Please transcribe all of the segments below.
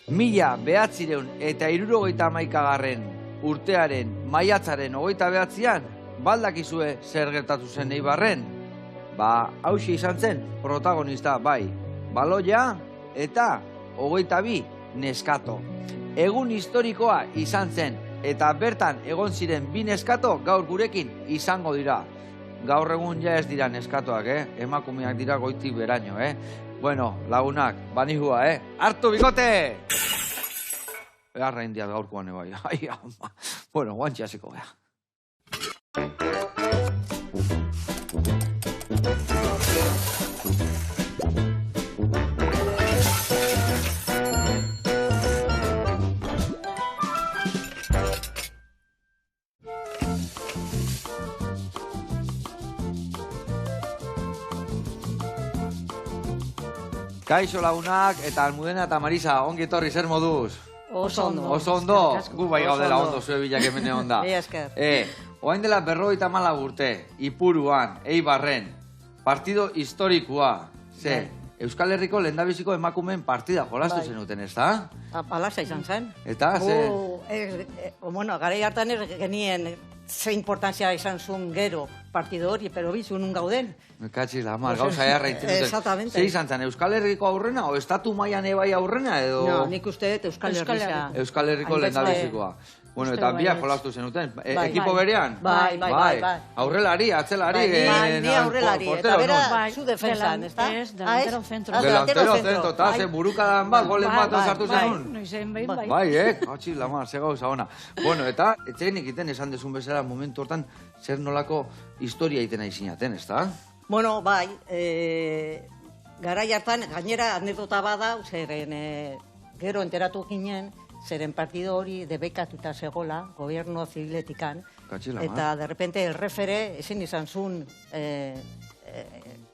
1971 urtearen maiatzaren 29an, baldakizue zer gertatu zen Eibarren? Hauxe izan zen protagonista bai, baloia eta 22 neskato. Egun historikoa izan zen eta bertan egon ziren 2 neskato gaur gurekin izango dira. Gaur egun ja ez dira neskatoak, emakumeak dira goitik beraino, Bueno, lagunak, banihua, Hartu bikote! Beharra indiat gaurkoan ebai. Ai, ama. Bueno, guantxe hasiko gea. Kaixo lagunak eta Almudena eta Marisa, ongi etorri, zer moduz? Oso ondo. Oso ondo? Gu bai gaudela ondo zue bilak emene onda. Esker. Oain dela 54 urte, Ipuruan, Eibarren, partido historikoa. Euskal Herriko lehendabiziko emakumeen partida jolastu zenuten, ez da? Alasa izan zen. Eta, ze? Bueno, garai hartan genien ze importantzia izan zuen gero partido hori, pero bizu nun gauden. Mekatxiz la mar, gauza erra intzuten. Exactamente. Ze izan zen, Euskal Herriko aurrena o estatu mailan ebai aurrena edo? No, nik uste dut Euskal Herria. Euskal Herriko lehendabizikoa. Bueno, eta biak jolastu zenuten. Ekipo berean? Bai. Aurrelari, atzelari. Ni aurrelari, eta bera zu defensan, ez da? Ez, delantero zentro. Delantero zentro, eta ze burukadan bat, golen bat sartu zenun. Noizen behin, bai. Bai, katxiz la mar, ze gauza ona. Bueno, eta etxein egiten esan desun bezala momentu hortan zer nolako historia egiten nahi zinaten, ez da? Bueno, bai, garai hartan, gainera anekdota bada, zeren gero enteratu ginen, zeren partido hori debekatuta zegola, gobierno zibiletikan, eta de repente el refere ezin izan zuen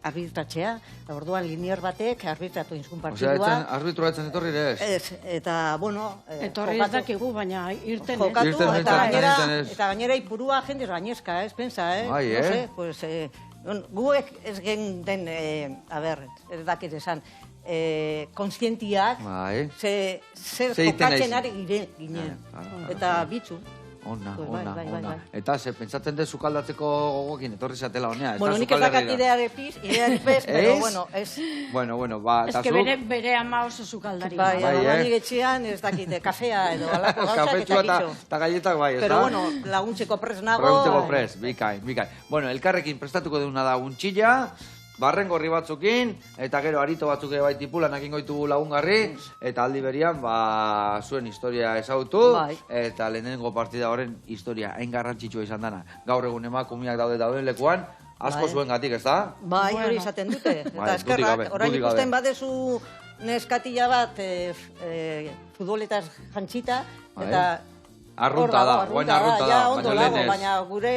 arbitratzea, orduan linier batek arbitratu izun partidua. Osea, arbitroa etzen etorri ere ez? Ez, eta, bueno... Etorri ez dakigu, baina irten ez. Jokatu, eta gainera Ipurua jendez gainezka, pensa, Bai, No sé, pues... Guek ez gen den, ez dakit esan, konstientiak, zer jokatzen ari ginen, eta bitzu. Ona. Eta ze, pentsatzen dut sukaldatzeko gogokin, etorri zatela honea. Bueno, nik ez dakat ideari pez, pero bueno, ez... Bueno, ba, eta zu... Ez que bere ama oso sukaldari. Bai, nik etxean ez dakite, kafea edo, alako gauzak eta kitxo. Eta galletak bai, ez da? Pero bueno, laguntzeko prez nago. Laguntzeko prez, bikain. Bueno, elkarrekin prestatuko deuna da untxilla, barren gorri batzukin, eta gero arito batzuk bai tipulanak ingoitugu lagungarri, eta aldi berian, zuen historia ezagutu, eta lehenengo partida horren historia hain garrantzitsua izan dana. Gaur egun emakumeak dauden lekuan, asko zuen gatik, ez da? Bai, hori izaten dute. Eta eskerrak, orain ikusten badezu neskatila bat futboletaz jantzita, eta... Arrunta da, guain arrunta da, baina lehenez. Baina gure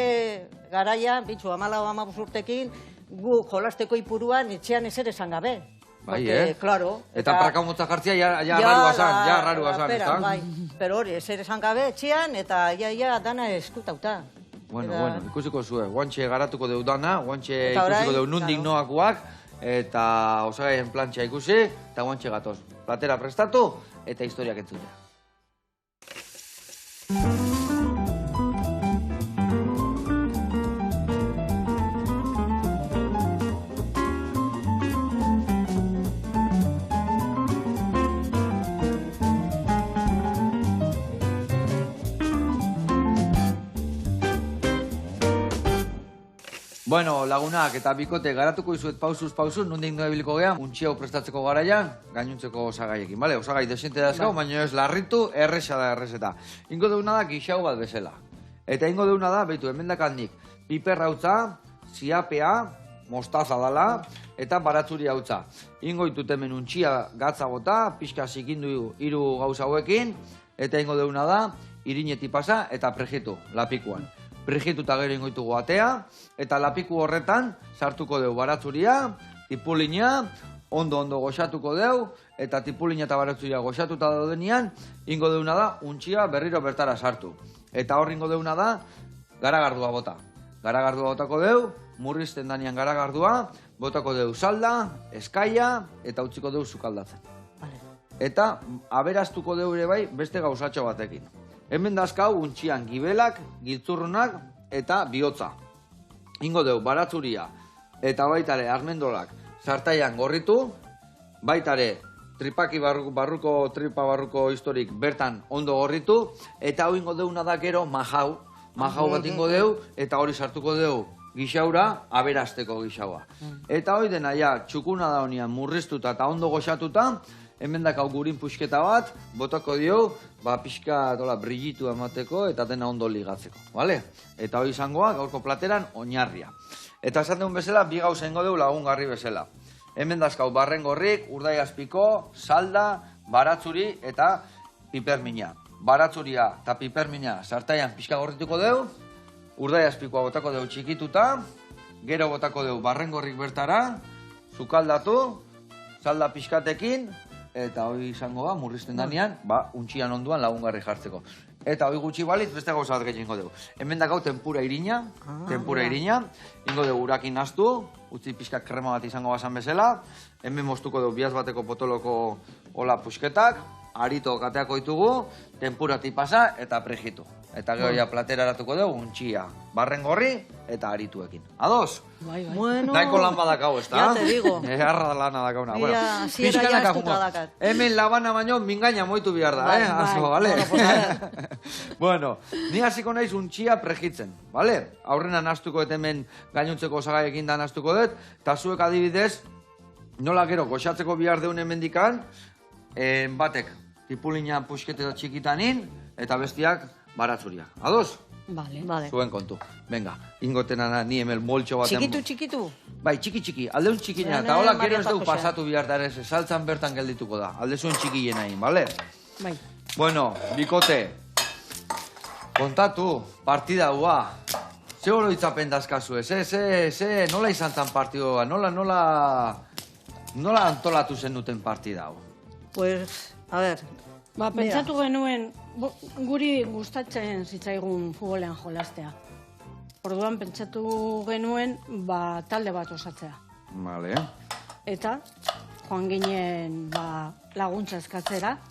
garaia, bitxu, 14 urtekin, gu jolasteko Ipuruan etxean ezer esan gabe. Bai, Claro. Eta prakamotza jartzia ja rarua zan, ez da? Bai, pero hori, ezer esan gabe etxean, eta ia dana eskutauta. Bueno, ikusiko zue, guantxe garatuko deu dana, guantxe ikusiko deu nundik noakuak, eta osagaien plantxa ikusi, eta guantxe gatoz. Platera prestatu, eta historiak entzutea. Bueno, lagunak eta bikote garatuko izuet pausuz, nondik noa biliko gehan, untxi hau prestatzeko garaian, gainuntzeko osagaiekin, bale? Osagai desente dazkau, baina ez larritu, erresa da errezeta. Ingo deuna da gixau bat bezala. Eta ingo deuna da, behitu, hemendak handik, piper hautza, ziapea, mostaza dala, eta baratzuri hautza. Ingo ditut hemen untxia gatza gota, pixka zikindu 3 gauza hauekin, eta ingo deuna da, irineti pasa eta prejitu, lapikuan. Prejitu eta gero ingoitugu atea, eta lapiku horretan sartuko deu baratzuria, tipulina, ondo goxatuko deu, eta tipulina eta baratzuria goxatuta daudenean, ingo deuna da, untxia berriro bertara sartu. Eta hor ingo deuna da, garagardua bota. Garagardua botako deu, murrizten danean garagardua, botako deu salda, eskaia, eta utziko deu sukaldatzen. eta aberaztuko deure bai beste gauzatxo batekin. Hemen dazkau untxian gibelak, giltzurrunak eta bihotza. Ingo deu, baratzuria eta baitare armendolak sartaian gorritu, baitare tripaki tripa barruko historik bertan ondo gorritu, eta hau ingo deuna da gero majau bat ingo deu, eta hori sartuko deu gixaura, aberasteko gixaua. Eta hori dena, ja, txukuna da honian murriztuta eta ondo goxatuta, hemen dakau gurin puxketa bat, botako dio, pixka brillitu emateko eta dena ondo ligatzeko, bale? Eta hori izangoa, gaurko plateran, oinarria. Eta esan deun bezala, bi gauza ingo deu lagungarri bezala. Hemen dazkau barrengorrik, urdaiazpiko, salda, baratzuri eta pipermina. Baratzuria eta pipermina sartaian pixka gorrituko deu, urdaiazpikoa botako deu txikituta, gero botako deu barrengorrik bertara, sukaldatu, salda pixkatekin, eta hori izango da, murrizten danean, untxian onduan lagungarri jartzeko. Eta hori gutxi balitz, beste gauza bat gehiago deu. Hemen dakau tempura irina, ingo deu urakin naztu, utzi pixka krema bat izango bazan bezala, hemen moztuko deu biaz bateko potoloko hola pusketak, arito kateako ditugu, tempura tipasa eta prejitu. Eta gero ja platera aratuko dugu, untxia, barrengorri eta arituekin. Ados? Bai. Naiko lan badakau, ez da? Ja te digo. Erra lana dakauna. Mira, ziera jaztuta dakat. Hemen labana baino mingaina moitu behar da, eh? Azo, bale? Bueno, ni hasiko naiz untxia prejitzen, bale? Aurrena nastuko et hemen gainuntzeko osagaiekin da nastuko dut, eta zuek adibidez, nola gero goxatzeko behar deun hemendikan, batek tipulina puxkete txikitanin, eta bestiak baratzuriak. Ados? Vale. Zuen kontu. Venga, ingotena ni hemen moltxo baten... Txikitu? Bai, txiki. Aldeun txikina. Eta hola, gero ez dugu pasatu bihar da ere, saltzan bertan geldituko da. Alde zuen txikien egin, bale? Bai. Bueno, bikote. Kontatu, partida hua. Ze horo itzapen dazkazu ez? Nola izan zan partidua? Nola antolatu zen duten partida hau? Pues, a ver... Pentsatu genuen, guri gustatzen zitzaigun futbolean jolastea. Orduan pentsatu genuen, talde bat osatzea. Vale. Eta, joan ginen laguntza eskatzera,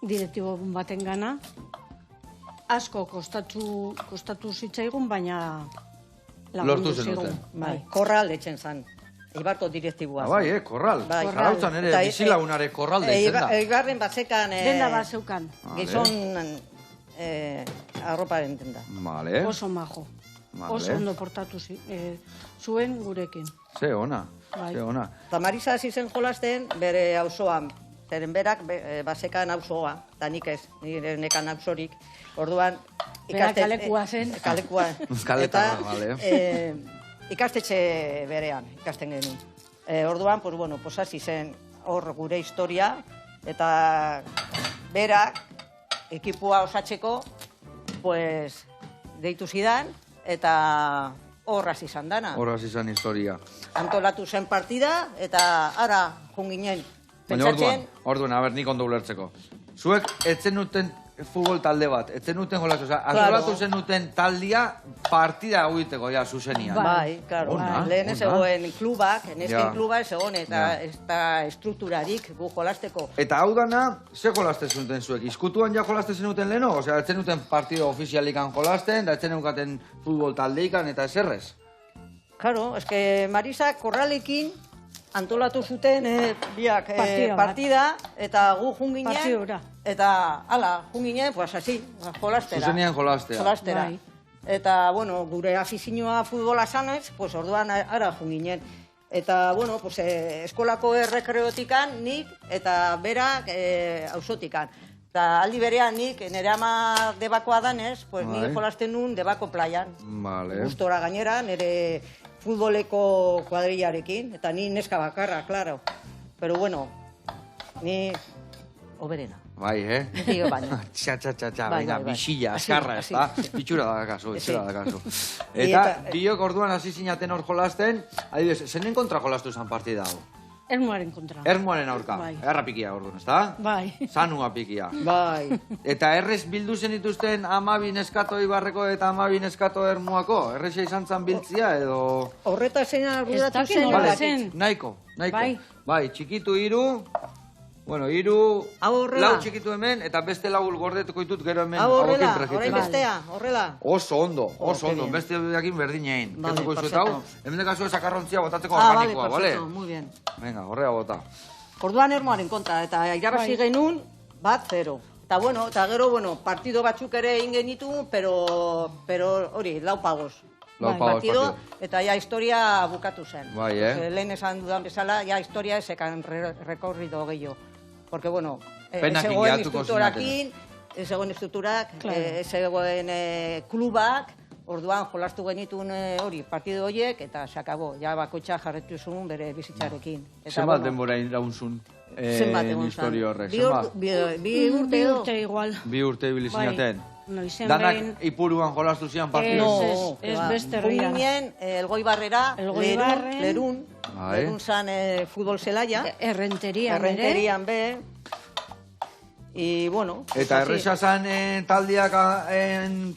direktibo baten gana, asko kostatu zitzaigun, baina lagundu zigun. Korral etxen zan. Eibarko direktibua. Bai, korral. Jarautzan ere, bizilagunare korral deitzen da. Eibarren batzekan... Denda bat zeukan. Gizon arroparen denda. Vale. Oso majo. Oso ondo portatu zuen gurekin. Ze ona. Eta Marisa hasi zen jolasten bere auzoan. Zeren berak batzekan auzoa. Eta nik ez, nire nekan auzorik. Orduan... Berak kalekua zen. Kalekua. Kaleta, vale. Ikastetxe berean, ikasten genuen. Orduan, pues bueno, hasi zen hor gure historia, eta berak, ekipua osatzeko, pues, deitu zidan, eta hor hasi izan dana. Hor hasi izan historia. Antolatu zen partida, eta ara, junginen, pentsatzen... Orduan, nik ondo ulertzeko. Zuek, etzen nuten futbol talde bat, etzen nuten jolazu, antolatu zen nuten taldia partida egiteko, ja, zuzenian. Bai, klaro. Lehen ez egoen klubak, nesken kluba ez egon, eta estrukturarik gu jolasteko. Eta hau dana, ze jolaste zuten zuek? Izkutuan ja jolaste zenuten leno? Osea, etzen nuten partido ofizialikan jolasten, da etzen nukaten futbol taldeikan eta eserrez? Klaro, eske Marisa korralekin antolatu zuten biak partida, eta gu junginen, eta ala, junginen, pues así, jolastera. Zuzenian jolastera. Eta, bueno, gure afizioa futbola zanez, pues orduan ara junginen. Eta, bueno, pues eskolako errekreotikan nik, eta berak auzotikan. Eta aldi berean nik, nire ama debakoa danez, pues nire jolasten nun debako playan. Gustora gainera, nire futboleko kuadrillarekin, eta ni neska bakarra, klaro. Pero bueno, ni oberena. Bai, Dio baina. Txa, baina, bisilla, askarra, ez da? Bitxura da kasu. Eta, biok orduan hasi zinaten hor jolasten, adibidez, zenen kontra jolastu zen partida hau? Ermuaren kontra. Ermuaren aurka. Erra pikia orduan, ez da? Bai. Zanua pikia. Bai. Eta errez bildu zen dituzten 12 neskato Ibarreko eta 12 neskato Ermuako? Erreza izan zan biltzia edo... Horreta zen argudatu zen. Nahiko. Bai, txikitu 3, Bueno, 3, Hau horrela. 4 txikitu hemen, eta beste 4 gordetuko ditut gero hemen Hau horrela, hauekin prejitzen. orain bestea, horrela. Oso ondo, oso qué ondo. bien. Beste jakin berdin egin. Vale, Kenduko dizuet perfecto. hau, hemen dekazu sakarrontzia botatzeko Vale, organikoa, bale? perfecto, muy bien. Venga, horrea bota. Orduan Ermoaren kontra, eta irabazi genuen, 1-0. Eta bueno, partido batzuk ere egin genitu, pero hori, 4 pagos. Lau pagos partido. Eta ja historia bukatu zen. Bai, Lehen esan dudan bezala, ja historia esekan rekorrido gehiago. Porque, bueno, Penakin zegoen gehatuko instruktorakin, zegoen instruktorak, zegoen klubak, orduan jolastu genitun hori, partido horiek, eta se acabó. Ja bakoitza jarretu zuen bere bizitzarekin. Zenbat denbora iraunzun historio horrek? Bi urte igual. 2 urte ibili zinaten. Noizen Danak behin... ipuruan jolastu zian partido. Ez beste herria. Ginen, Elgoibarrera, Lerun, Lerun zan futbol zelaia. Errenterian be. Y bueno... Eta erresa zan taldiak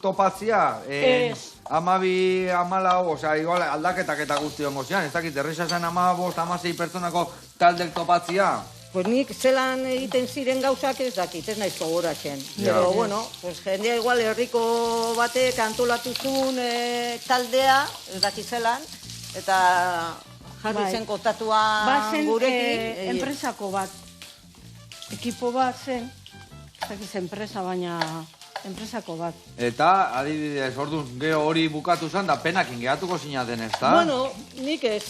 topatzia? Ez. 12, 14, osea, igual aldaketak eta guzti hongo zian. Ez dakit, erresa zan 15, 16 pertsonako taldek topatzia? Pues nik zelan egiten ziren gauzak ez dakit, ez naiz gogoratzen. Pero, bueno, pues jendea igual herriko batek antolatu zuen taldea, ez dakit zelan, eta jarri zen kontatuan gurekin. Enpresako bat, ekipo bat zen, ez dakit enpresa, baina enpresako bat. Eta, adibidez, orduan, gero hori bukatu zen, da penakin gehatuko zinaten, ez da? Bueno, nik ez.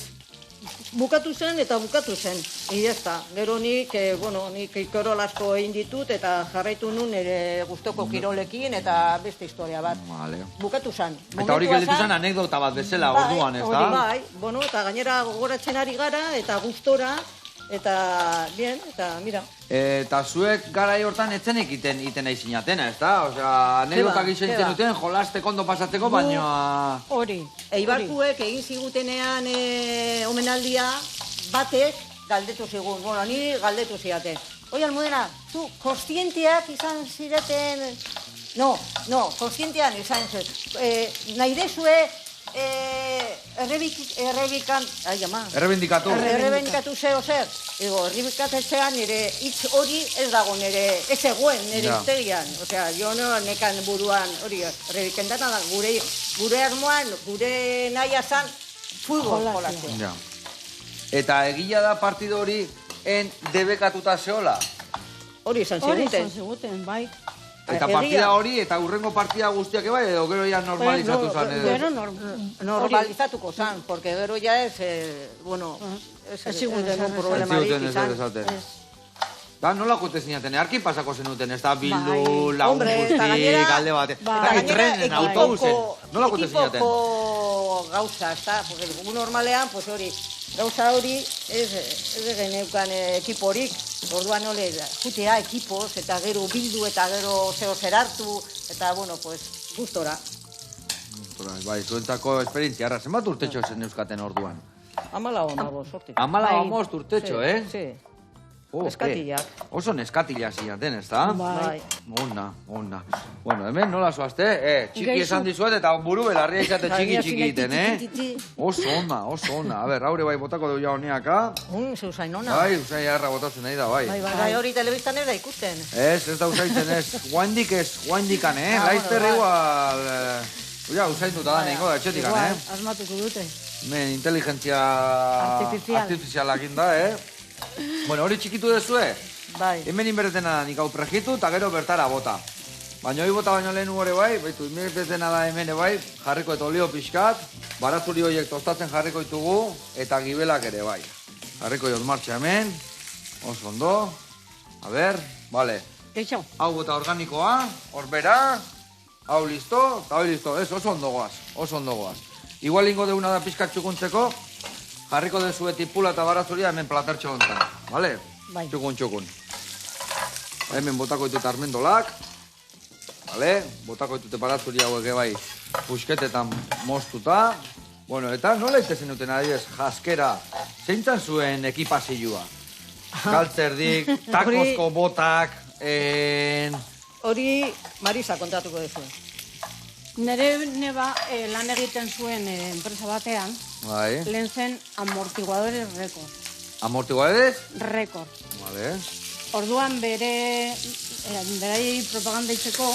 Bukatu zen eta bukatu zen. Iesta. Gero nik kirol asko egin ditut eta jarraitu nun ere gustoko kirolekin eta beste historia bat. Vale. Bukatu zen. Eta hori gelditu zen anekdota bat bezala orduan, ez da? Bai, bueno, eta gainera gogoratzen ari gara eta gustora eta bien, eta mira. Eta zuek garai hortan etzen iten nahi zinatena, ez da? Osea, anekdotak izan zenuten, jolasteko ondo pasatzeko, baina... Hori. Eibarkuek egin zigutenean omenaldia batek galdetu zigun. Bueno, ni galdetu zidaten. Oi, Almudena, zu kontzienteak izan zireten... No, kontzientean izan zireten. Nahi dezue... Errebindikatu zeo zer. Errebindikatzean nire hitz hori ez dago nire, ez eguen nire iztegian. Osea, jo nekan buruan hori errebindikatan da, gure armoan, gure nahi azan, futbol jolatzen. Eta egila da partido hori debekatuta zehola? Hori izan ziguten, bai. Eta partida hori, eta urrengo partida guztiak ebai, edo gero ya normalizatu zan? Gero normalizatuko zan, porque gero ya ez, bueno, ez ziguten un problemarik izan. Da, nola kote zinaten, arki pasako zenuten, ez da bildu, lagun guztik, alde bate. Eta trenen, autobusen, nola kote zinaten? Ekipoko gauza, ez da, porque normalean, pues hori, gauza hori, ez geneukan ekiporik, orduan ole, jutea ekipoz, eta gero bildu, eta gero zer hartu, eta, bueno, pues, gustora. Bai, zuentzako esperientzia, arra, zenbat urtetxo zen euskaten orduan? 14, sortik. 15 urtetxo, eh? Sí. Neskatillak. Oso neskatila zinaten, ez da? Bai. Ona. Bueno, hemen nola zoazte? Txiki esan dizuet eta buru belarria izate txiki egiten, Oso ona. A ber, haure bai botako dugu ja honeaka. Zeusain ona. Bai, usain jarra botatzen nahi da, bai. Bai, hori telebistan ez da ikusten. Ez da usaitzen ez. Guandikan, Laizter igual... Uia, usain duta da nengo da etxetikan, Igual, asmatuko dute. Men, inteligentzia... Artifizialak inda, Bueno, hori txikitu dezue? Bai. Hemen inbertena da nik hau prejitu eta gero bertara bota. Baina hori bota baino lehen gore bai, baitu, inbertena da hemen bai, jarriko eta olio pixkat, barazuri horiek tostatzen jarriko ditugu, eta gibelak ere bai. Jarriko jot martxa hemen, oso ondo, a ber, bale. Eixo. Hau bota organikoa, horbera, hau listo, eta hori listo, ez, oso ondo goaz. Igual ingo deuna da pixkat txukuntzeko, jarriko dezu etipula eta barazuria hemen platertxo honetan, bale? Bai. Txukun. Hemen botako ditut armendolak, bale? Botako ditut barazuria hauek bai pusketetan moztuta. Bueno, eta nola itezen duten adibidez, jaskera, zeintzan zuen ekipazioa? Galtzerdik, takozko botak, Hori Marisa kontatuko dezu. Nere neba lan egiten zuen enpresa batean, bai. lehen zen amortiguadores record. Amortiguadores? Record. Vale. Orduan beraiei propaganda itzeko,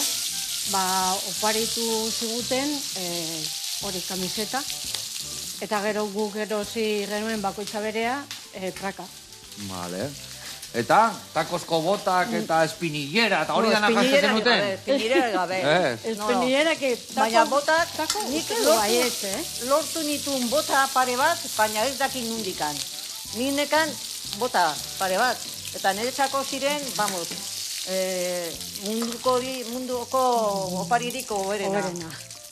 oparitu ziguten hori kamiseta, eta gero guk erosi genuen bakoitza berea traka. Vale. Eta, takozko botak eta espinillera, eta hori dana jasotzen duten? Espinillera gabe. Espinillera que... Baina botak, nik lortu nituen bota pare bat, baina ez dakin nundikan. Nik nekan bota pare bat. Eta niretzako ziren, vamos, munduko opaririko berena.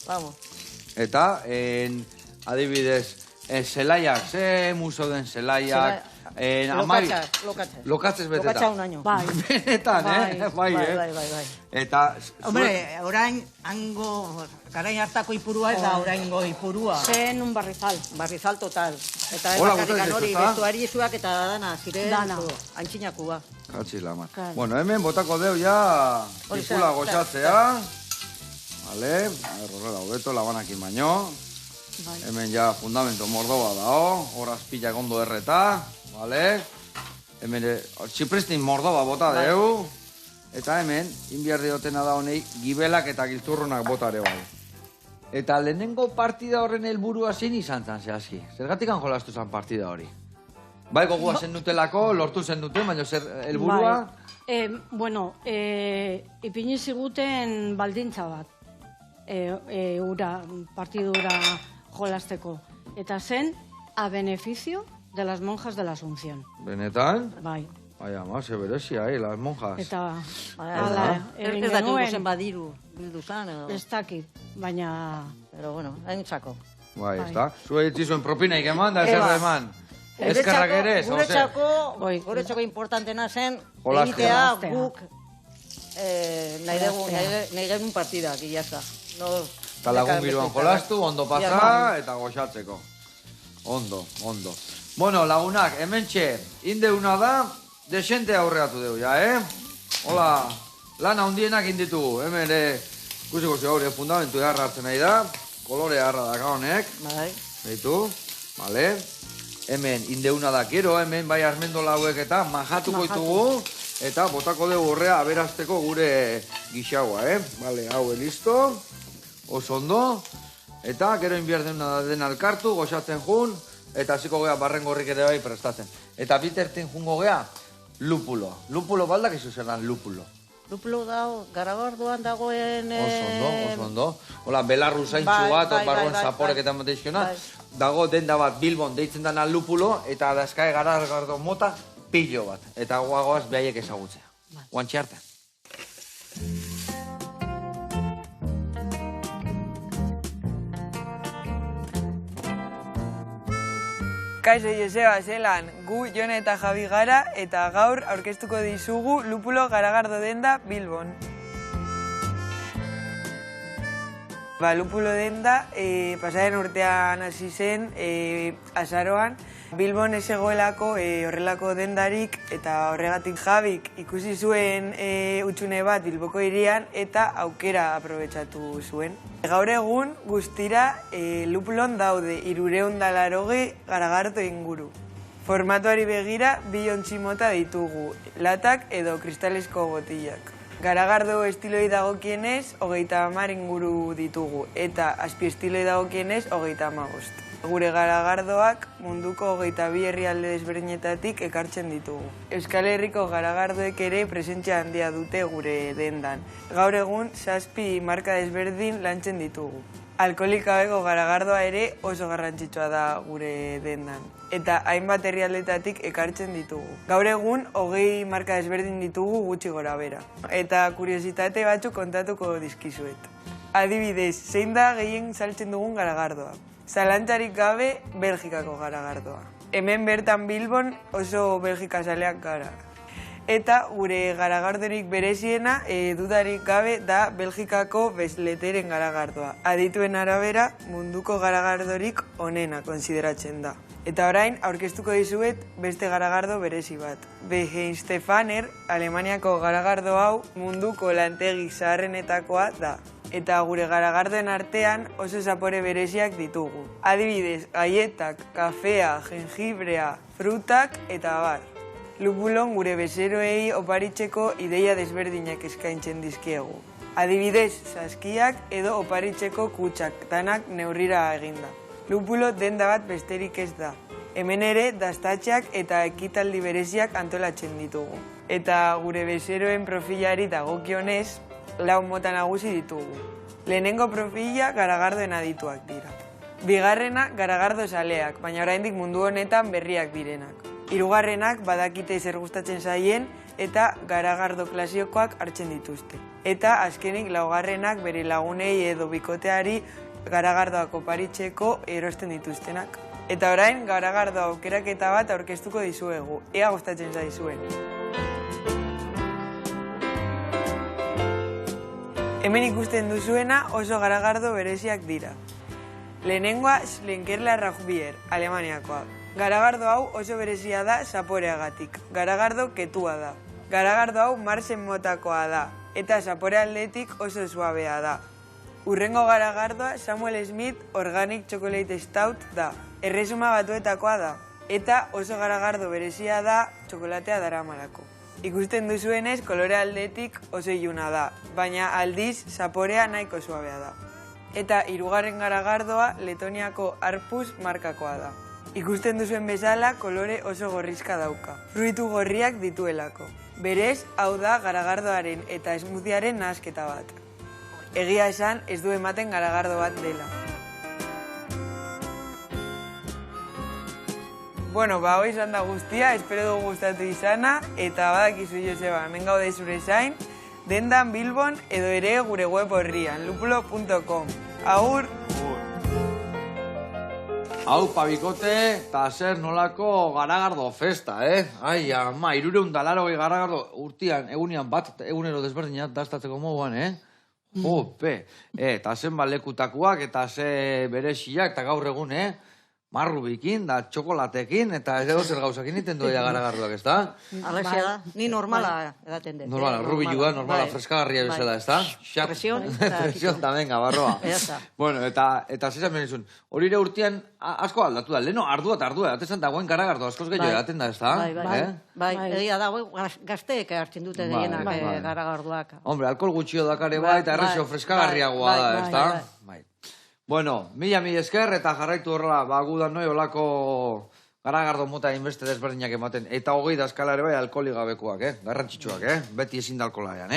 Vamos. Eta, adibidez, zelaiak, ze museo den zelaiak? Lokatzez beteta. Lokatza un año. Benetan, bai. Eta... Hombre, orain, hango, garain hartako ipurua ez da oraingo ipurua. Zen un barrizal. Barrizal total. Eta ez bakarrikan hori, bestuari zuak eta dana, ziren, antxinakua. Katxiz lamar. Bueno, hemen botako deu ja, tipula goxatzea. Vale, horrela, hobeto, labanakin baino. Hemen ja fundamento mordoa dao, horaz pilak ondo erreta. Vale, hemen txiprestin mordoa bota deu. Eta hemen, inbiar diotena da honei, gibelak eta giltzurrunak bota ere bai. Eta lehenengo partida horren helburua zein izan zan zehazki? Zergatik jolastu zan partida hori? Bai, gogua zen dutelako, lortu zen duten, baina zer helburua? Bueno, ipini ziguten baldintza bat. Partidura jolasteko. Eta zen, a beneficio de las monjas de la Asunción. Benetan? Bai. Bai, ama, ze berezia, las monjas. Eta, ez dakik guzen badiru bildu zan, edo? Ez dakit, baina... Pero bueno, haintzako. Bai, ez da. Zue ditzizuen propinaik eman, da ezer eman. Ezkerrak ere, guretzako importantena zen, egitea guk nahi genuen partidak, iazta. Eta lagun giroan jolastu, ondo pasa eta goxatzeko. Ondo. Bueno, lagunak, hemen txe, indeuna da, desente aurreatu deu, ja, Hola, lan handienak inditugu, hemen kusiko gaur, fundamentu jarra hartzen nahi da, kolore harra daka honek. Bai. Beitu, vale. Hemen indeuna da, gero, hemen bai armendola hauek eta majatuko ditugu, eta botako dugu horrea aberazteko gure gixaua, Vale, hau listo, oso ondo, eta gero inbiar den alkartu, goxatzen jun, eta hasiko gea barrengorrik ere bai prestatzen. Eta bitertin jungo gea, lupulo. Lupulo baldak izu zer dan lupulo. Lupulo dago, Garagardoan dagoen... Oso ondo. Hola, belarru zaintxu bat, barruan zaporek eta mateixkiona. Dago denda bat Bilbon deitzen dana lupulo, eta dazkae Garagardo mota pillo bat. Eta guagoaz behaiek ezagutzea. Guantxe arte. Kaixo Joseba, zelan, gu Jone eta Javi gara eta gaur aurkeztuko dizugu Lupulo Garagardo denda Bilbon. Lupulo denda pasaren urtean hasi zen azaroan. Bilbon ez egoelako horrelako dendarik eta horregatik Javik ikusi zuen utxune bat Bilboko hirian eta aukera aprobetxatu zuen. Gaur egun guztira Lupulon daude 380 garagardo inguru. Formatuari begira bi ontzi mota ditugu, latak edo kristalesko botillak. Garagardo estiloi dagokienez 30 inguru ditugu eta azpiestiloi dagokienez 35. Gure garagardoak munduko 22 herrialde desberdinetatik ekartzen ditugu. Euskal Herriko garagardoek ere presentzia handia dute gure dendan. Gaur egun 7 marka desberdin lantzen ditugu. Alkoholik gabeko garagardoa ere oso garrantzitsua da gure dendan. Eta hainbat herrialdetatik ekartzen ditugu. Gaur egun 20 marka desberdin ditugu gutxi gora bera. Eta kuriositate batzuk kontatuko dizkizuet. Adibidez, zein da gehien saltzen dugun garagardoa? Zalantzarik gabe, Belgikako garagardoa. Hemen bertan Bilbon oso Belgika zaleak gara. Eta gure garagardorik bereziena, dudarik gabe, da Belgikako Besleteren garagardoa. Adituen arabera, munduko garagardorik onena konsideratzen da. Eta orain, aurkeztuko dizuet beste garagardo berezi bat. Weihenstephaner, Alemaniako garagardo hau, munduko lantegi zaharrenetakoa da. Eta gure garagardoen artean oso zapore bereziak ditugu. Adibidez, gaietak, kafea, jengibrea, frutak eta abar. lupulon gure bezeroei oparitzeko ideia desberdinak eskaintzen dizkiegu. Adibidez, saskiak edo oparitzeko kutsak, danak neurrira eginda. Lupulo denda bat besterik ez da. Hemen ere, dastatxak eta ekitaldi bereziak antolatzen ditugu. Eta gure bezeroen profilari dagokionez, 4 mota nagusi ditugu. Lehenengo profila garagardoen adituak dira. Bigarrena garagardo zaleak, baina oraindik mundu honetan berriak direnak. Hirugarrenak badakite zer gustatzen zaien eta garagardo klasiokoak hartzen dituzte. Eta azkenik laugarrenak bere lagunei edo bikoteari garagardoak oparitzeko erosten dituztenak. Eta orain garagardo aukeraketa bat aurkeztuko dizuegu, ea gustatzen zaizuen. Hemen ikusten duzuena oso garagardo bereziak dira. Lehenengoa Schlenkerla Rauchbier, Alemaniakoa. Garagardo hau oso berezia da zaporeagatik. Garagardo ketua da. Garagardo hau Marsen motakoa da, eta zapore aldetik oso suabea da. Urrengo garagardoa Samuel Smith Organic Chocolate Stout da. Erresuma Batuetakoa da, eta oso garagardo berezia da txokolatea daramalako. Ikusten duzuenez, kolore aldetik oso iluna da, baina aldiz zaporea nahiko suabea da. Eta hirugarren garagardoa Letoniako Arpus markakoa da. Ikusten duzuen bezala, kolore oso gorrizka dauka. Fruitu gorriak dituelako. Berez, hau da garagardoaren eta smoothiaren nahasketa bat. Egia esan, ez du ematen garagardo bat dela. Bueno, hoi izan da guztia, espero dugu gustatu izana, eta badakizu Joseba, hemen gaude zure zain, dendan Bilbon edo ere gure web horrian, lupulo.com. Agur! Hau, pabikote, eta zer nolako garagardo festa, Ai, ama, 380 garagardo urtean, egunian bat, egunero desberdinat dastatzeko moduan, Jope, eta zen balekutakoak, eta ze berexiak, eta gaur egun, marrubikin, da txokolatekin, eta edo zer gauzakin iten duela garagardoak, ez da? Alexia da, ni normala edaten dut. Normala, rubilua, normala, freskagarria bezala, ez da? Presión. Presión, tamen, barroa. Bueno, eta zizan benizun, hori ere urtean asko aldatu da, leheno ardua eta ardua, atezan dagoen garagardo askoz gehiago edaten da, ez da? Bai, egia dago, gazteek hartzen dute gehienak garagardoak. Hombre, alkohol gutxio dakare bai, eta errezio freskagarriagoa da, ez da? Bai. Bueno, mila esker eta jarraitu horrela, gudan noi olako garagardo mota inbeste desberdinak ematen. Eta 20 daskala ere bai alkoholi gabekoak, garrantzitsuak, beti ezin da alkoholaian,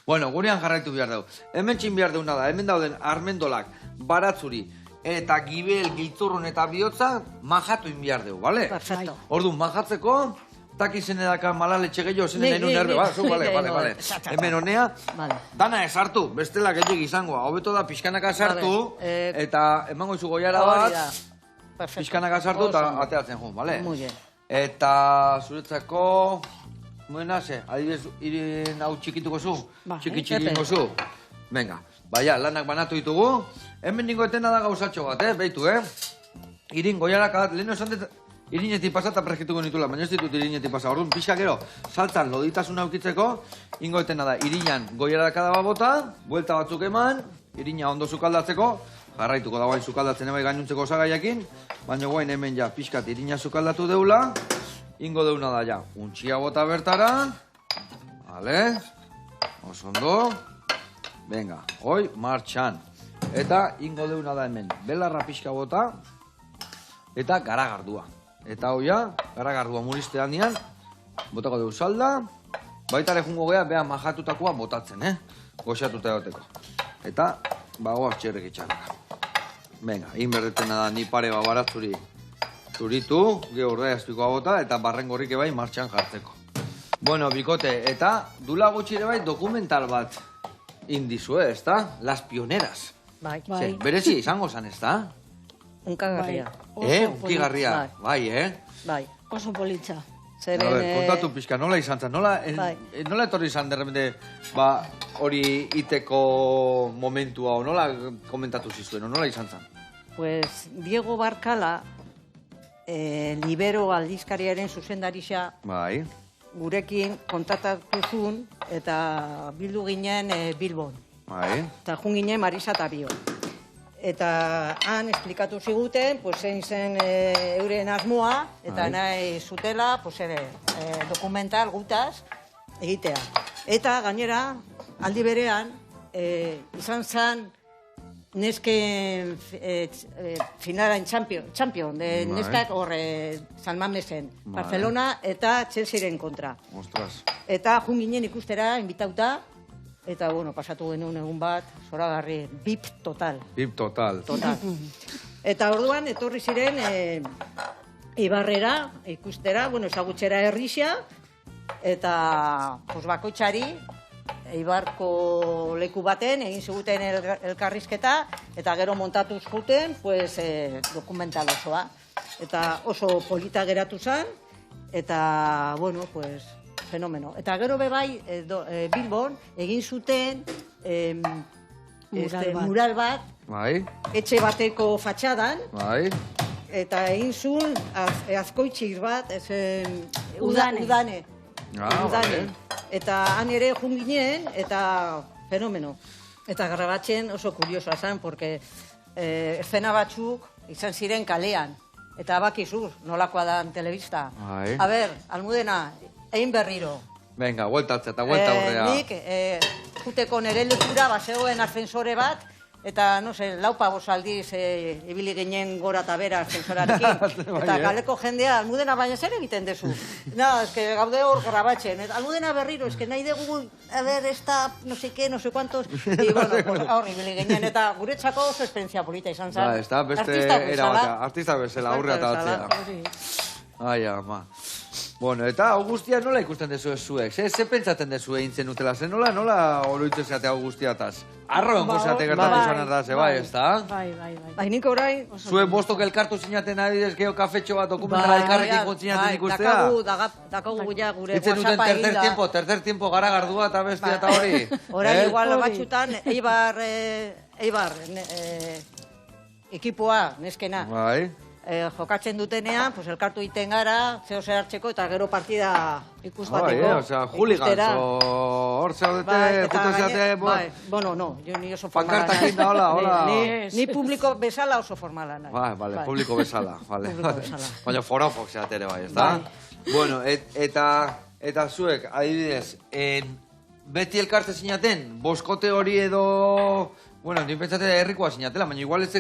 Bueno, gurean jarraitu behar dugu. Hemen txin behar deuna da, hemen dauden armendolak, baratzuri, eta gibel, giltzurrun eta bihotza, majatu in behar dugu, bale? Perfecto. Orduan, majatzeko, takizen edaka malaletxe gehiago, zen nahi nuen erbe, bale. Hemen honea, dana esartu, bestela gehiago izangoa. Hobeto da pixkanaka sartu, eta emango izu goiara bat, pixkanaka sartu eta ateatzen joan, bale? Eta zuretzako, muena, adibidez, irin hau txikituko zu? Txiki zu? Venga, baina, lanak banatu ditugu. Hemen ningo etena da gauzatxo bat, behitu, Irin goiaraka, leheno esan dut, irinetik pasa eta preskituko nitula, baina ez ditut irinetik pasa. Orduan, pixka gero, saltzan loditasuna aukitzeko, ingo etena da, irinan goiaraka da bota, buelta batzuk eman, irina ondo sukaldatzeko, jarraituko da guain sukaldatzen ebai gainuntzeko osagaiakin, baina guain hemen ja pixkat irina sukaldatu deula, ingo deuna da ja, untxia bota bertara, vale, oso ondo, venga, hoi, martxan, eta ingo deuna da hemen, belarra pixka bota, eta garagardua. Eta hoia, garagardua muriste handian, botako dugu salda, baita ere jungo geha, beha majatutakoa botatzen, goxatuta egoteko. Eta, bagoaz txerrek itxarraka. Venga, inberdetena da ni pare babaratzuri zuritu, geho urdaiazpikoa bota, eta barrengorrik ebai martxan jartzeko. Bueno, bikote, eta dula gutxi ere bai dokumental bat indizue, ez da? Las pioneras. Bai. Berezi izango zan, ez da? Unkagarria. Unkigarria, bai, Bai. Oso politxa. A ver, kontatu pixka, nola izan zen? Nola etorri izan derrepende hori iteko momentua, o nola komentatu zizuen, o nola izan zen? Pues Diego Barkala, Libero aldizkariaren zuzendarixa, gurekin kontatatu zuen, eta bildu ginen Bilbon. Bai. Eta jun ginen Marisa eta Bio. eta han esplikatu ziguten, zein zen euren asmoa, eta nahi zutela dokumental gutaz egitea. Eta gainera, aldi berean, izan zen nesken finalain champion, neskak hor San Mamesen, Barcelona eta Chelsearen kontra. Ostras. Eta jun ginen ikustera, invitauta, eta, pasatu genuen egun bat, zoragarri, bip total. Bip total. Eta orduan, etorri ziren Ibarrera ikustera, ezagutxera herrixia, eta bakoitzari, Eibarko leku baten, egin ziguten elkarrizketa, eta gero montatu zuten, dokumental osoa. Eta oso polita geratu zen, eta, fenomeno. Eta gero bebai, Bilbon, egin zuten mural bat, etxe bateko fatxadan, eta egin zuen azkoitxir bat, udane. Eta han ere jun ginen, eta fenomeno. Eta grabatzen oso kuriosoa zen, porque eszena batzuk izan ziren kalean. Eta bakizu, nolakoa da telebista. A ber, Almudena, egin berriro. Venga, vuelta aurrea. Nik, juteko nire lekura, bazegoen ascensore bat, eta, laupa bozaldiz ibili ginen gora eta bera ascensorarekin. Eta kaleko jendea, Almudena, baina zer egiten dezu? Que gaude hor grabatzen. Almudena berriro, nahi dugu, a ber, esta, no sé qué, no sé cuántos. Y, hor ibili ginen, eta guretzako oso esperientzia polita izan zen. Ez da, beste artista bezala, aurrea eta batzea. Ai, ama. Eta Augustia nola ikusten dezu ez zuek? Ze pentsaten dezu egin zen utela? Ze nola oroitu zeate Augustiataz? Arro onko zeate gertatu zan da, bai, ez da? Bai, nik orain... Zuen bostok elkartu zinaten adidez, geho kafetxo bat dokumentala elkarrekin kontzinaten ikustea? Dakagu ja gure WhatsAppa eginda. Itzen duten tercer tiempo garagardua eta bestia eta hori? Orain igual batxutan, Eibar ekipoa, neskena. Bai. Jokatzen dutenean, elkartu iten gara, zeo zer hartzeko, eta gero partida ikus bateko. Osea, huligans, hor zaudete, puto zeate... No, ni oso formala. Pankartakin da, hola. Ni publiko bezala oso formala. Vale, publiko bezala. Baina forofok zeate ere bai, ez da? Eta zuek, adibidez, beti elkarte zinaten, boskote hori edo... Ni pentsate herrikoa zinatela, baina igual ez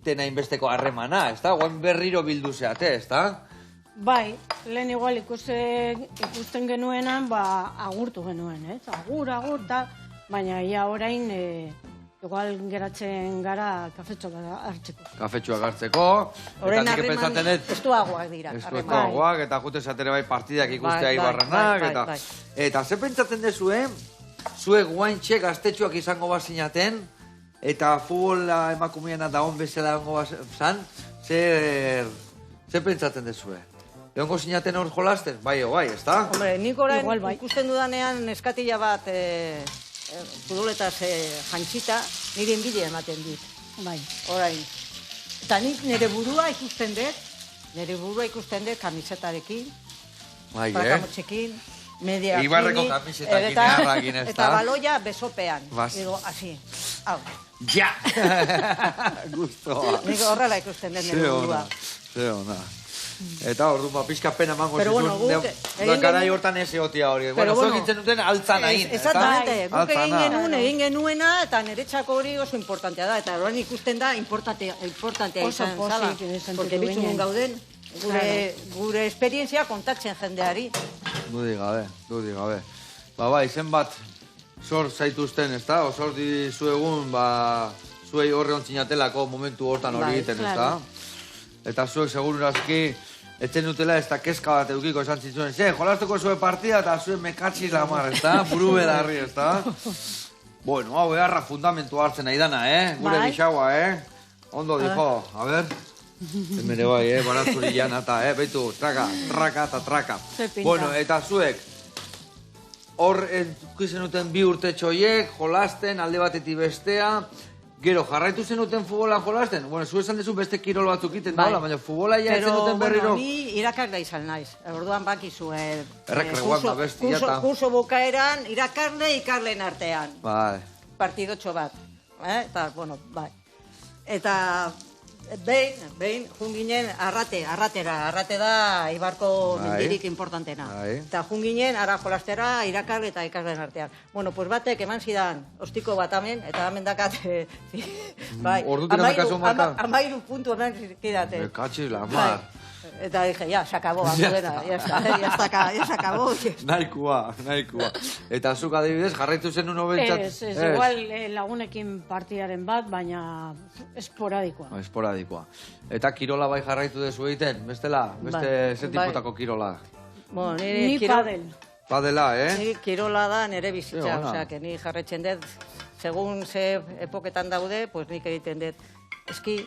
tena inbesteko harremana, ez da? Guan berriro bildu zeate, ez da? Bai, lehen igual ikusten genuenan, agurtu genuen, ez? Agur, baina ia orain, igual geratzen gara kafetxoak hartzeko. Kafetxoak hartzeko, eta nik pensaten dut... Estuagoak dira. Estuagoak, eta jute zatere bai partidak ikustea Ibarrenak, eta ze pentsatzen dezue, zuek guaintxe gaztetxoak izango bazinaten, eta futbola emakumeena da hon bezala hongo zan, zer pentsatzen dezue? Lehenko sinaten hor jolasten? Bai, ez da? Hombre, nik orain ikusten dudanean eskatila bat futboletaz jantxita, nire enbide ematen dit. Bai. Orain. Eta nik nire burua ikusten dut kamisetarekin, prakamotxekin, mediakin, Ibarreko kamisetakin eharrakin, ez da? Eta baloia besopean. Digo, así. Hau. Ja! Gustoa. Nik horrela ikusten den nire burua. Ze ona. Eta orduan, pixka pena mango zituen. Garai hortan ez egotia hori. Zuek intzen duten altzan hain. Exactamente. Guk egin genuena, eta niretzako hori oso importantea da. Eta horren ikusten da, importantea izan zala. Porque bitzugun gauden, gure esperientzia kontatzen jendeari. Dudi gabe. Bai, zenbat zor zaituzten, ez da? Zor dizuegun, zuei horre ontzinatelako momentu hortan hori egiten, ez da? Eta zuek segururazki, etzen dutela ez da keska bat eukiko esan zitzuen. Jolazteko zuen partida eta zuen mekatxiz lamar, ez da? Buru bedarri, ez da? Hau beharra fundamentu hartzen nahi dana, Gure bixaua, Ondo dijo, a ber... Emere bai, baratzuri janata, beitu, traka, eta zuek, hor ikusten duten bi urte txoiek, jolasten, alde batetik bestea, gero, jarraitu zenuten futbola jolasten? Zu esan dezu beste kirol batzuk iten dola, baina futbola ja etzen duten berriro... Pero, ni irakasle izan naiz, orduan bakizu, Erreguanda bestia eta... Kurso bukaeran, irakasle ikarlen artean. Bai. Partidotxo bat, eta, bai. Eta behin, junginen arratera. Arrate da Ibarko mendirik importantena. Eta junginen ara jolastera irakasle eta ikasleen artean. Bueno, pues batek eman zidan ostiko bat amen, eta amen dakat, ordutik amekasun bata? 13 puntu eman zidate. Katxiz la mar. Eta dije, ya, se acabó, ya se acabó. Nahikoa. Eta zuk adibidez, jarraitu zen uno bentsat? Ez, igual lagunekin partidaren bat, baina esporadikoa. Esporadikoa. Eta kirola bai jarraitu dezu egiten, bestela? Beste zetiputako kirola? Ni padel. Padela, Ni kirola da nire bizitza, osea, que ni jarraitzen dut, segun ze epoketan daude, pues nik egiten dut eski.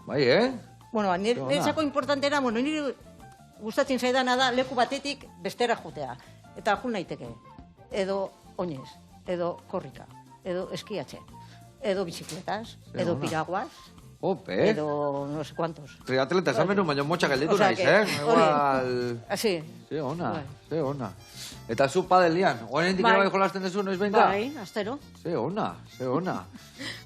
Bai, Bueno, niretzako importantera, nire gustatzen zaidana da leku batetik bestera jotea. Eta jun naiteke, edo oinez, edo korrika, edo eskiatzen, edo bizikletas, edo piraguaz, edo no sé cuantos. Triatleta, esan benu, baina motxak gelditu naiz, Igual... Asi. Ze ona. Eta zu padelian, oain dik bai jolasten dezu, noiz behinka? Bai, astero. Ze ona.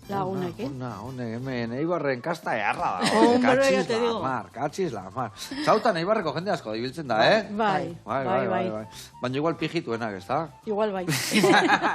Lagunekin. Ona, hemen, Eibarren kasta eharra da. Katxiz la mar. Zautan Eibarreko jende asko dibiltzen da, Bai. Baina igual pijituenak, ez da? Igual bai.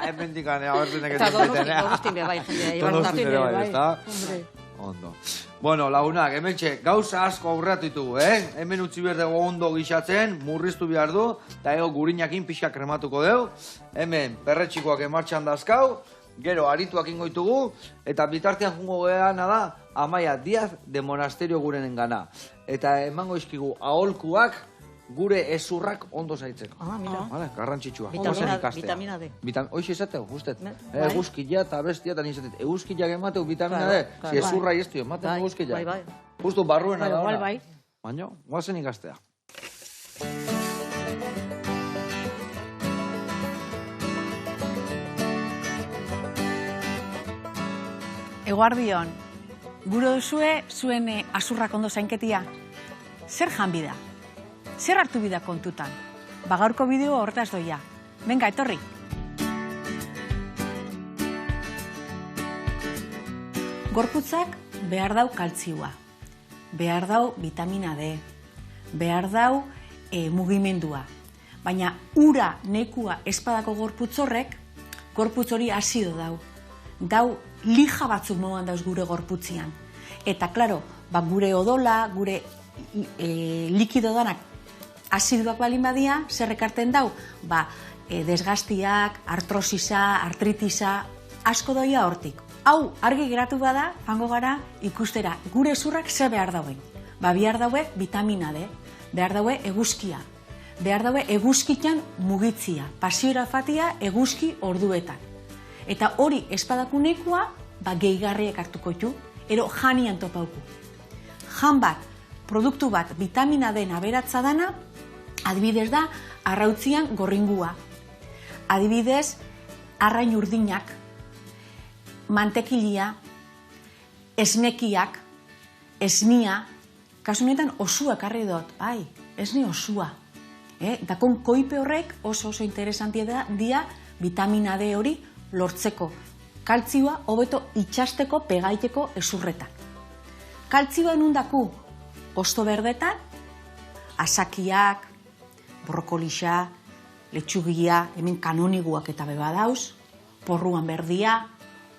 Hemen dikane, abertzenek ez duten, Donostin be bai, jende Donostin be bai, ez da? Hombre. Ondo. Bueno, lagunak, hemen gauza asko aurreatu ditugu, Hemen utzi behar dugu ondo gixatzen, murriztu behar du, eta gurinakin pixka krematuko dugu. Hemen perretxikoak emartxan dazkau, gero arituak ingoitugu, eta bitartean jungo geana da, Amaia Diaz de Monasterio gurenen gana. Eta emango izkigu aholkuak gure ezurrak ondo zaitzeko. Mira. Garrantzitsua. Vitamina D. Hoxe esateu, guztet. Eguzkila eta bestia eta nizatet. Eguzkilak emateu vitamina D. Si ezurra iztio, ematen eguzkila. Bai. Justu barruena da ona. Bai. Baina, guazen ikastea. Eguardion, guro duzue zuen azurrak ondo zainketia. Zer janbida? Zer hartu bida kontutan? Gaurko bideo hortaz doia. Venga, etorri. Gorputzak behar dau kaltzioa, behar dau vitamina D, behar dau mugimendua. Baina ura nekua espadako gorputz horrek, gorputz hori azido dau. Dau lija batzuk moan dauz gure gorputzian. Eta, klaro, gure odola, gure likido danak aziduak balin badia, zer ekarten dau? Desgastiak, artrosisa, artritisa, asko doia hortik. Hau, argi geratu bada, fango gara ikustera, gure ezurrak ze behar dauen. Behar daue vitamina D, behar daue eguzkia, behar daue eguzkitan mugitzia, pasiora fatia eguzki orduetan. Eta hori espadakunekoa, gehigarriak hartuko ditu, ero janian topauku. Jan bat, produktu bat, vitamina D aberatza dana, adibidez da, arrautzian gorringua. Adibidez, arrain urdinak, mantekilia, esnekiak, esnia, kasu honetan osua karri dut, esne osua. Dakon koipe horrek oso interesantia dia vitamina D hori lortzeko. Kaltzioa hobeto itxasteko pegaiteko ezurretan. Kaltzioa enundaku osto berdetan, asakiak, brokolisa, letxugia, hemen kanoniguak eta beba dauz, porruan berdia,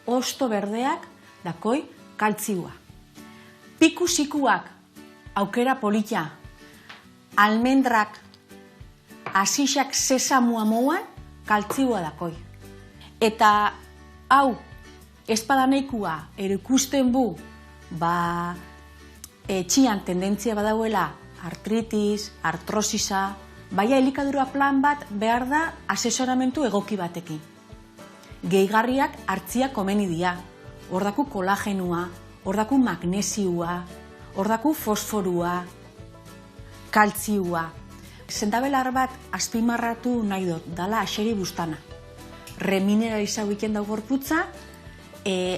osto berdeak, dakoi, kaltzioa. Pikusikuak, aukera polita, almendrak, asixak sesamua moan, kaltzioa dakoi. Eta, hau, espadaneikua, erukusten bu, etxian tendentzia badauela, artritis, artrosisa, baina elikadura plan bat behar da asesoramentu egoki batekin. Gehigarriak hartziak komeni dira. Hor daku kolagenua, hor daku magnesiua, hor daku fosforua, kaltzioa. Zendabelar bat azpimarratu nahi dut, dala aseri bustana. Remineralizau egiten dago gorputza,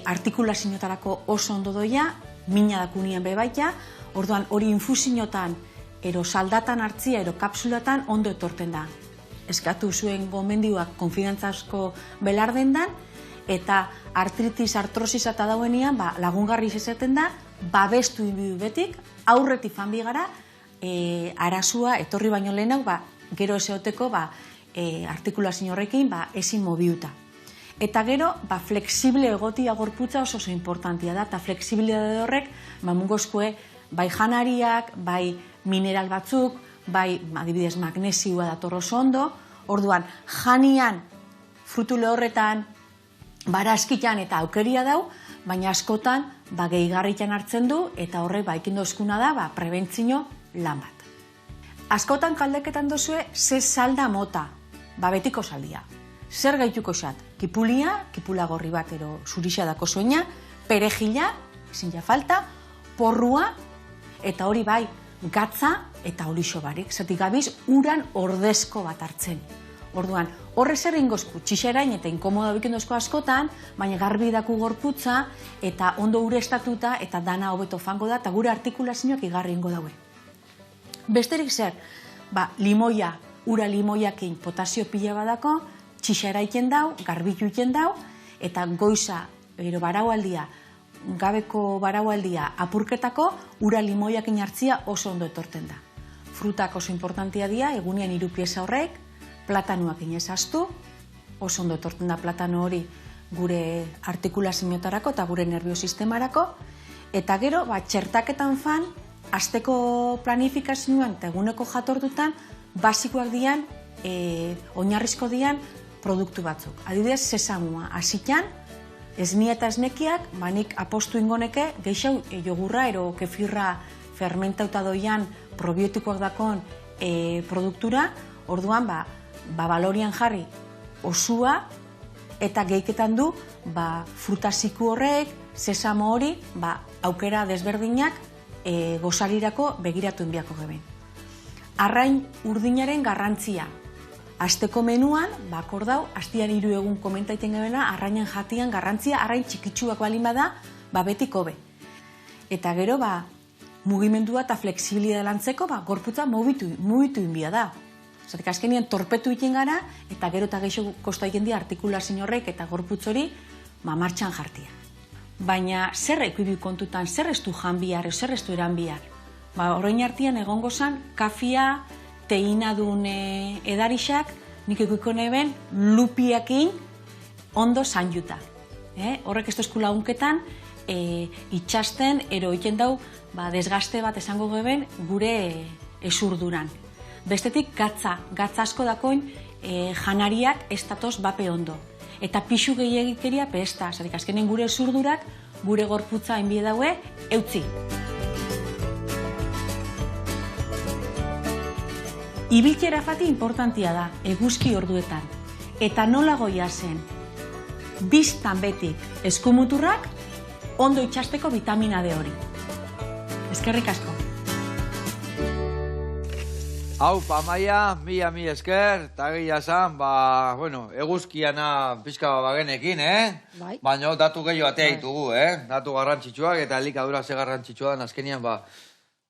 artikulazioetarako oso ondo doia, mina dakunian bebaita, orduan hori infusinotan, ero saldatan hartzia, ero kapsulatan ondo etorten da. Eskatu zuen gomendioak konfidantzazko belardendan, eta artritis, artrosis eta dauenean lagungarri izaten da, babestu inbidu betik, aurretik fanbi gara, arazua etorri baino lehenak, gero ezeoteko artikulazio horrekin ezin mobiuta. Eta gero, flexible egotia gorputza oso importantia da, eta flexibilidade horrek, mungozkoe, bai janariak, bai mineral batzuk, bai adibidez magnesioa dator oso ondo, orduan janian, frutu lehorretan, barazkitan eta aukeria dau, baina askotan gehigarritan hartzen du, eta horrek ikindu eskuna da prebentzio lan bat. Askotan kaldeketan dozue, ze salda mota, betiko saldia. Zer gaituko xat? Kipulia, kipula gorri bat ero zurixa dako zuena, perejila, ezin ja falta, porrua, eta hori gatza eta olixo barik. Zatik gabiz, uran ordezko bat hartzen. Orduan, horre zer ingozku, txixerain eta inkomoda bikendozko askotan, baina garbi daku gorputza, eta ondo ure estatuta, eta dana hobeto fango da, eta gure artikulazioak igarri ingo daue. Besterik zer, limoia, ura limoiakin potasio pila badako, txixeraiten dau, garbitu iten dau, eta goiza, baraualdia, gabeko baraualdia apurketako, ura limoiakin hartzia oso ondo etorten da. Frutak oso importantia dira, egunean 3 pieza horrek, platanuak inezaztu, oso ondo etorten da platano hori gure artikulazioetarako eta gure nerviosistemarako, eta gero, txertaketan fan, asteko planifikazioan eta eguneko jatordutan, basikoak dian, oinarrizko dian, produktu batzuk. Adibidez, sesamua, hasitan, esni eta esnekiak, nik apostu ingoneke, geixau jogurra ero kefirra fermentauta doian probiotikoak dakon produktura, orduan, balorian jarri osua, eta gehiketan du, frutasiku horrek, sesamo hori, aukera desberdinak gozarirako begiratu inbiako geben. Arrain urdinaren garrantzia. Asteko menuan, akordau, astian 3 egun komentaiten gebena, arrainen jatian garrantzia, arrain txikitsuak balin bada, betik hobe. Eta gero, mugimendua eta fleksibilidea lantzeko, gorputza mugitu inbia da. Zatek, azkenien torpetu iten gara, eta gero eta geixo kosta iten dira artikulazio horrek eta gorputz hori, martxan jartia. Baina, zer ekuibi kontutan, zer ez du jan bihar, zer ez du eran bihar? Horrein artian egongo zan, kafia, teinadun edarixak, nik ekuiko neben lupiakin ondo zanjuta. Horrek ez dozku lagunketan, itxasten, ero iten dau, desgaste bat esango geben gure esurduran. Bestetik, gatza asko dakoin janariak ez datoz bape ondo. Eta pixu gehiagikeria pesta, zatik azkenen gure esurdurak, gure gorputza enbie daue, eutzi. Ibiltxera fati importantia da, eguzki orduetan. Eta nola goia zen, biztan betik eskumuturrak, ondo itxasteko vitamina D hori. Eskerrik asko. Hau, Amaia, mila esker, eta gila zan, eguzkiana pixka bagenekin, Bai. Baina datu gehiago atea ditugu, Datu garrantzitsuak eta elikadura ze garrantzitsua dan azkenian,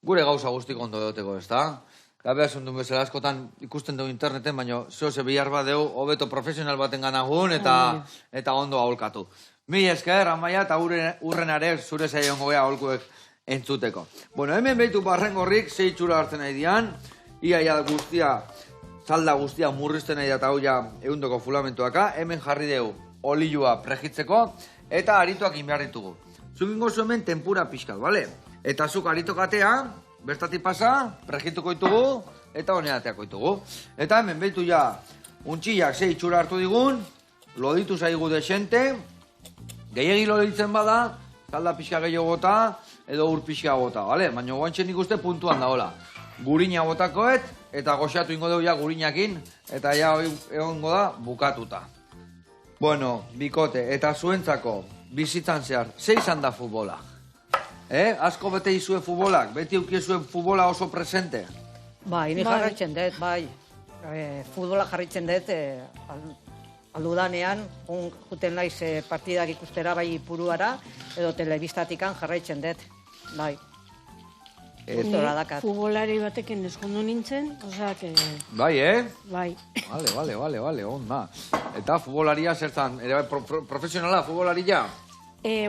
gure gauza guztik ondo duteko, ez da? Gabea zundun bezala askotan ikusten dugu interneten, baina zoze bihar bat dugu hobeto profesional baten ganagun eta ondo aholkatu. Mila esker, Amaia, eta urrenare zure zaiongo gea aholkuek entzuteko. Bueno, hemen behitu barrengorrik, 6 txura hartzen nahi dian, iaia guztia, salda guztia murrizten nahi da eta hau ja eundoko fulamentuaka, hemen jarri dugu olioa prejitzeko, eta arituak inbeharritugu. Zuk ingo hemen tempura pixkat, bale? Eta zuk aritokatea, bertatik pasa, prejituko ditugu, eta honeateako ditugu. Eta hemen behitu ja, untxillak 6 txura hartu digun, loditu zaigu desente, gehiagi loditzen bada, salda pixka gehiago gota, edo ur pixka gota, bale? Baina guantxen ikuste puntuan da, hola. Gurina botakoet, eta goxatu ingo dugu ja gurinakin, eta ja egongo da bukatuta. Bueno, bikote, eta zuentzako, bizitzan zehar, ze izan da futbola? Asko bete izue futbolak, beti eukiezuen futbola oso presente? Bai, ni jarraitzen dut, bai. Futbola jarraitzen dut, aldudanean, juten naiz partidak ikustera bai puruara, edo telebistatikan jarraitzen dut, bai. Gustora dakat. Futbolari batekin eskondu nintzen, osea, que... Bai, Bai. Vale, onda. Eta futbolaria zertan, ere profesionala futbolaria?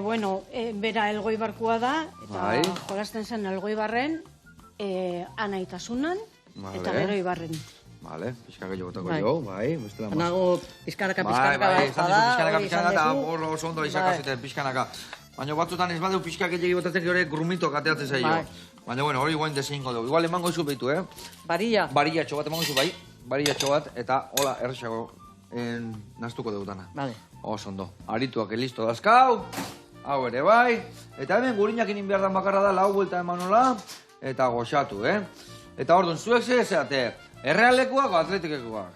Bueno, bera Elgoibarkoa da, Bai. eta jolasten zen Elgoibarren, anaitasunan, eta gero Ibarren. Vale, pixka gehiago botako jo, bai, bestela mas. Nago pizkanaka Bai, bada, eta oso ondo izakazuten pixkanaka. Baina batzutan ez badeu pixka gehiago botatzen gero grumito kateatzen zaio. Baina, bueno, hori guen deseingo dugu. Igual emango izu behitu, Barilla. Barillatxo bat emango izu, bai. Barillatxo bat, eta hola, errexago naztuko dugutana. Vale. Oso ondo. Arituak listo dazkau. Hau ere, bai. Eta hemen gurinak inin behar dan bakarra da, lau buelta emanola. Eta goxatu, Eta orduan, zuek zeate, errealekuak o atletikekoak?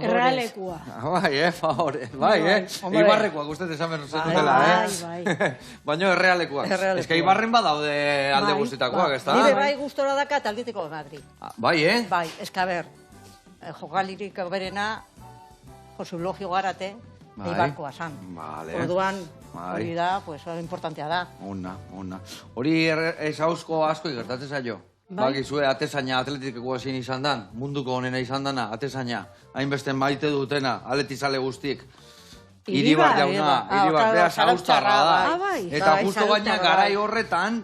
Errealekua. Bai, favore. Bai, Ibarrekoak ustez esan behar dutela, Bai. Baina errealekuak. Ez que Ibarren badaude alde guztitakoak, ez da? Nire bai gustora dakat Atlético de Madrid. Bai, Bai, ez que a ber, jokalirik berena, Josulogio Garate, Eibarkoa san. Orduan, hori da, pues, importantea da. Ona. Hori ez hausko asko igertatzen zaio. Bakizue, atezaina atletikekoa zein izan dan, munduko honena izan dana, atezaina, hainbeste maite dutena, atletizale guztik. Iribar jauna, beha Zarauztarra da. Eta justo baina garai horretan,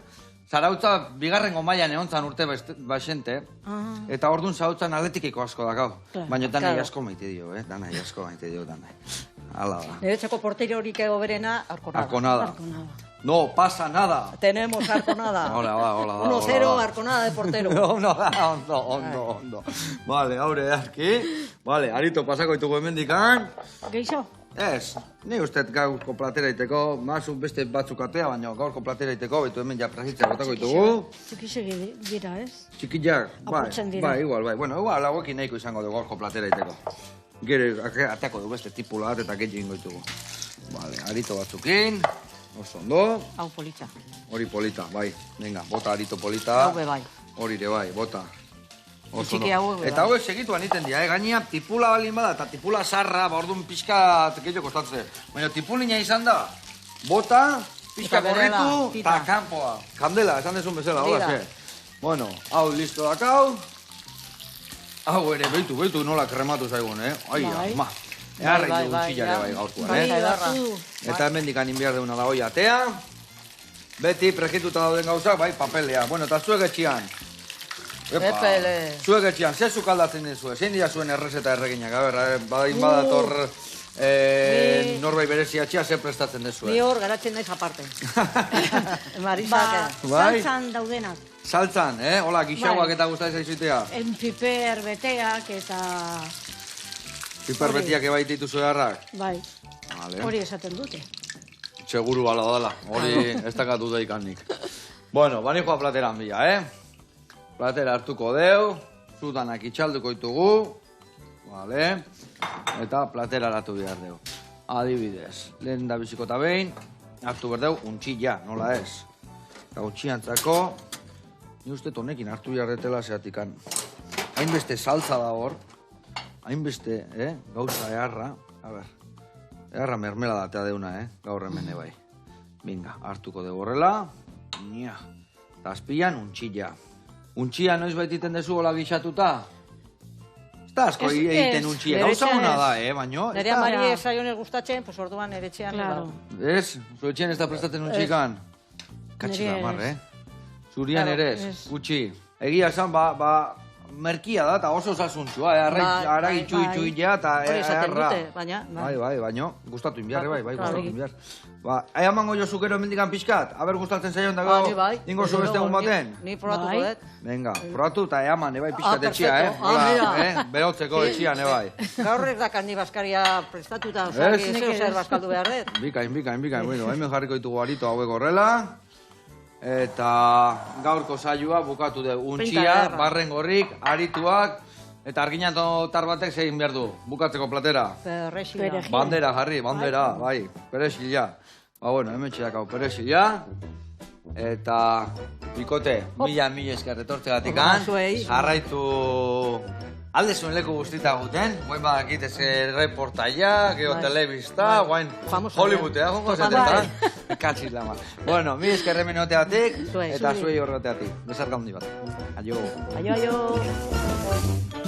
Zarautza bigarrengo mailan egontzan urte baxente, eta orduan Zarautzan atletikeko asko dakau. Baina danai asko maite dio, danai asko maite dio, danai. Hala da. Niretzako portero horik berena, Arconada. Arconada. No pasa nada. Tenemos Arconada. Hola. 1-0 Arconada de portero. Ondo. Vale, haure arki. Vale, arito pasako ditugu hemendikan. Geixo? Ez, ni uste gaurko platera iteko, mazu beste batzuk atea, baina gaurko platera iteko, betu hemen ja prasitzea botako ditugu. Txikixegi dira, ez? Txikiak, Apurtzen dira. bai, igual. Bueno, igual, hauekin nahiko izango dugu gaurko platera iteko. Gero, ateako dugu beste tipula bat eta gehiago ingo ditugu. Vale, arito batzukin. Oso ondo. Hau polita. Hori polita, bai. Venga, bota arito polita. Hau bai. Hori ere bai, bota. Oso Txiki hau bai. Eta hauek segituan iten dira, Gainea tipula balin bada, eta tipula sarra, ba orduan pixka gehiago kostatzen. Baina tipulina izan da, bota, pixka korritu, eta kanpoa. Kandela, esan dezun bezala, hola, ze. Bueno, hau listo dakau. Hau ere, behitu nola krematu zaigun, Ai, ama. Eharra ite gutxillare bai gaurkoan, Eta hemen dikan inbiar deuna da hoi atea. Beti prejituta dauden gauzak, bai, papelea. Bueno, eta zuek etxian. Epele. Zuek etxian, ze zuk aldatzen dizue? Zein dira zuen errezeta erreginak? A ber, badain badator norbait berezia txia, ze prestatzen dizue? Ni hor garatzen naiz aparte. Marisak. Saltzan daudenak. Saltzan, hola, gixauak eta gustatzen zaizuitea. Piper beteak eta... Piper betiak ebaite dituzu edarrak? Bai, hori esaten dute. Seguru bala dala, hori ez dakatu daikanik. Bueno, bani joa plateran bila, Platera hartuko deu, zudanak itxalduko ditugu, vale, eta platera hartu behar deu. Adibidez, lehen da biziko eta behin, hartu behar deu, untxilla, nola ez. Eta untxiantzako, ni uste honekin hartu jarretela zeatikan. Hainbeste saltza da hor, hainbeste, gauza eharra, a ber, eharra mermela datea deuna, gaur hemen bai. Binga, hartuko dugu horrela, nia, eta azpian untxilla. Untxia noiz baititen dezu hola gixatuta? Ez da asko egiten untxia, gauza hona da, baino? Nerea Mari esaionez gustatzen, pues orduan eretxean. Ez? Zuetxean ez da prestatzen untxikan? Katxika mar, Zurian ere ez, gutxi. Egia esan, merkia da, eta oso osasuntxua, aragi txui-txuia, eta erra. Bai, baino, gustatu inbiar, gustatu inbiar. Ea mango jo zukero emendikan pixkat, haber gustatzen zaion dago, ingo zu beste egun baten. Ni probatuko dut. Venga, probatu eta ea man, pixkat etxia, berotzeko etxian, Gaur ez dakan ni baskaria prestatuta, zeo zer baskaldu behar dut. Bikain, bueno, hemen jarriko ditugu arito hauek horrela. Eta gaurko saioa bukatu dugu. Untxia, barren gorrik, arituak, eta arginatar batek zein behar du. Bukatzeko platera. Perexila. Bandera jarri, bai. Perexila. Bueno, hemen txedakau perexila. Eta bikote, mila esker retortze gatikan. Jarraitu Alde zuen leku guztita guten, guain badakit ez reportaia, gero telebista, guain Hollywooda, gongo zetetan. Katxiz lama. Bueno, mi eskerremen oteatik, eta zuei horreteatik. Besarka hundi bat. Aio. Aio.